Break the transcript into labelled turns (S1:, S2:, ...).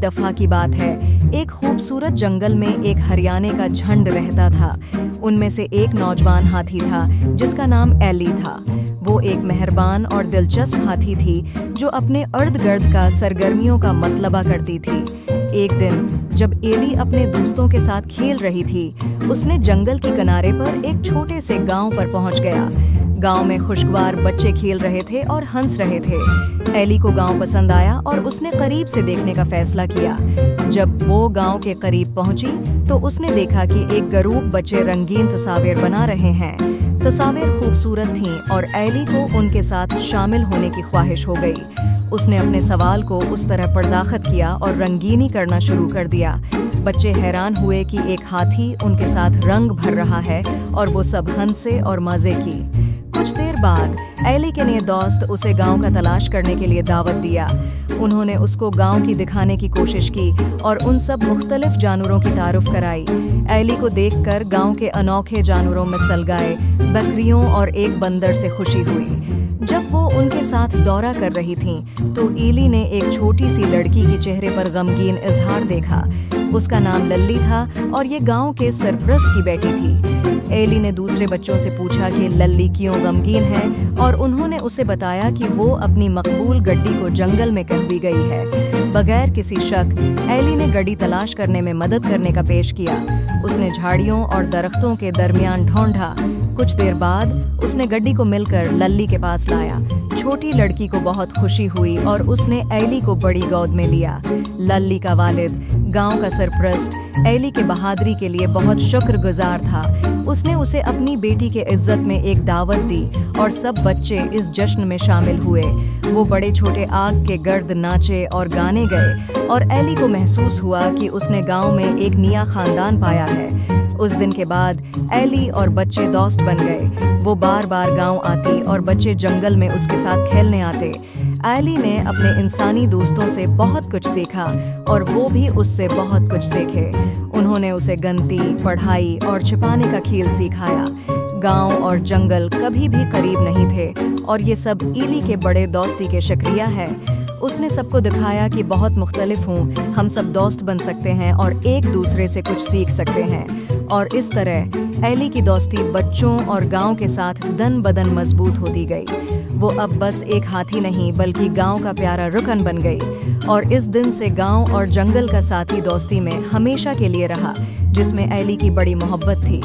S1: دفعہ کی بات ہے، ایک خوبصورت جنگل میں ایک ہریانے کا جھنڈ رہتا تھا۔ ان میں سے ایک نوجوان ہاتھی تھا جس کا نام ایلی تھا۔ وہ ایک مہربان اور دلچسپ ہاتھی تھی جو اپنے ارد گرد کا سرگرمیوں کا مطلبہ کرتی تھی۔ ایک دن جب ایلی اپنے دوستوں کے ساتھ کھیل رہی تھی، اس نے جنگل کے کنارے پر ایک چھوٹے سے گاؤں پر پہنچ گیا۔ گاؤں میں خوشگوار بچے کھیل رہے تھے اور ہنس رہے تھے۔ ایلی کو گاؤں پسند آیا اور اس نے قریب سے دیکھنے کا فیصلہ کیا۔ جب وہ گاؤں کے قریب پہنچی تو اس نے دیکھا کہ ایک گروپ بچے رنگین تصاویر بنا رہے ہیں۔ تصاویر خوبصورت تھیں اور ایلی کو ان کے ساتھ شامل ہونے کی خواہش ہو گئی۔ اس نے اپنے سوال کو اس طرح پرداخت کیا اور رنگینی کرنا شروع کر دیا۔ بچے حیران ہوئے کہ ایک ہاتھی ان کے ساتھ رنگ بھر رہا ہے اور وہ سب ہنسے اور مزے کی۔ کچھ دیر بعد ایلی کے نئے دوست اسے گاؤں کا تلاش کرنے کے لیے دعوت دیا۔ انہوں نے اس کو گاؤں کی دکھانے کی کوشش کی اور ان سب مختلف جانوروں کی تعارف کرائی۔ ایلی کو دیکھ کر گاؤں کے انوکھے جانوروں میں سلگائے، بکریوں اور ایک بندر سے خوشی ہوئی۔ جب وہ ان کے ساتھ دورہ کر رہی تھیں تو ایلی نے ایک چھوٹی سی لڑکی کے چہرے پر غمگین اظہار دیکھا۔ اس کا نام للی تھا اور یہ گاؤں کے سرپرست کی بیٹی تھی۔ ایلی نے دوسرے بچوں سے پوچھا کہ للی کیوں غمگین ہے اور انہوں نے اسے بتایا کہ وہ اپنی مقبول گڈی کو جنگل میں کھوئی گئی ہے۔ بغیر کسی شک ایلی نے گڈی تلاش کرنے میں مدد کرنے کا پیش کیا۔ اس نے جھاڑیوں اور درختوں کے درمیان ڈھونڈا۔ کچھ دیر بعد اس نے گڈی کو مل کر للی کے پاس لایا۔ چھوٹی لڑکی کو بہت خوشی ہوئی اور اس نے ایلی کو بڑی گود میں لیا۔ للی کا والد، گاؤں کا سرپرست، ایلی کے بہادری کے لیے بہت شکر گزار تھا۔ اس نے اسے اپنی بیٹی کے عزت میں ایک دعوت دی اور سب بچے اس جشن میں شامل ہوئے۔ وہ بڑے چھوٹے آگ کے گرد ناچے اور گانے گئے اور ایلی کو محسوس ہوا کہ اس نے گاؤں میں ایک نیا خاندان پایا ہے۔ اس دن کے بعد ایلی اور بچے دوست بن گئے۔ وہ بار بار گاؤں آتی اور بچے جنگل میں اس کے ساتھ کھیلنے آتے۔ ایلی نے اپنے انسانی دوستوں سے بہت کچھ سیکھا اور وہ بھی اس سے بہت کچھ سیکھے۔ انہوں نے اسے گنتی، پڑھائی اور چھپانے کا کھیل سکھایا۔ گاؤں اور جنگل کبھی بھی قریب نہیں تھے اور یہ سب ایلی کے بڑے دوستی کے شکریہ ہے۔ اس نے سب کو دکھایا کہ بہت مختلف ہوں، ہم سب دوست بن سکتے ہیں اور ایک دوسرے سے کچھ سیکھ سکتے ہیں۔ اور اس طرح ایلی کی دوستی بچوں اور گاؤں کے ساتھ دن بدن مضبوط ہوتی گئی۔ وہ اب بس ایک ہاتھی نہیں بلکہ گاؤں کا پیارا رکن بن گئی، اور اس دن سے گاؤں اور جنگل کا ساتھی دوستی میں ہمیشہ کے لیے رہا، جس میں ایلی کی بڑی محبت تھی۔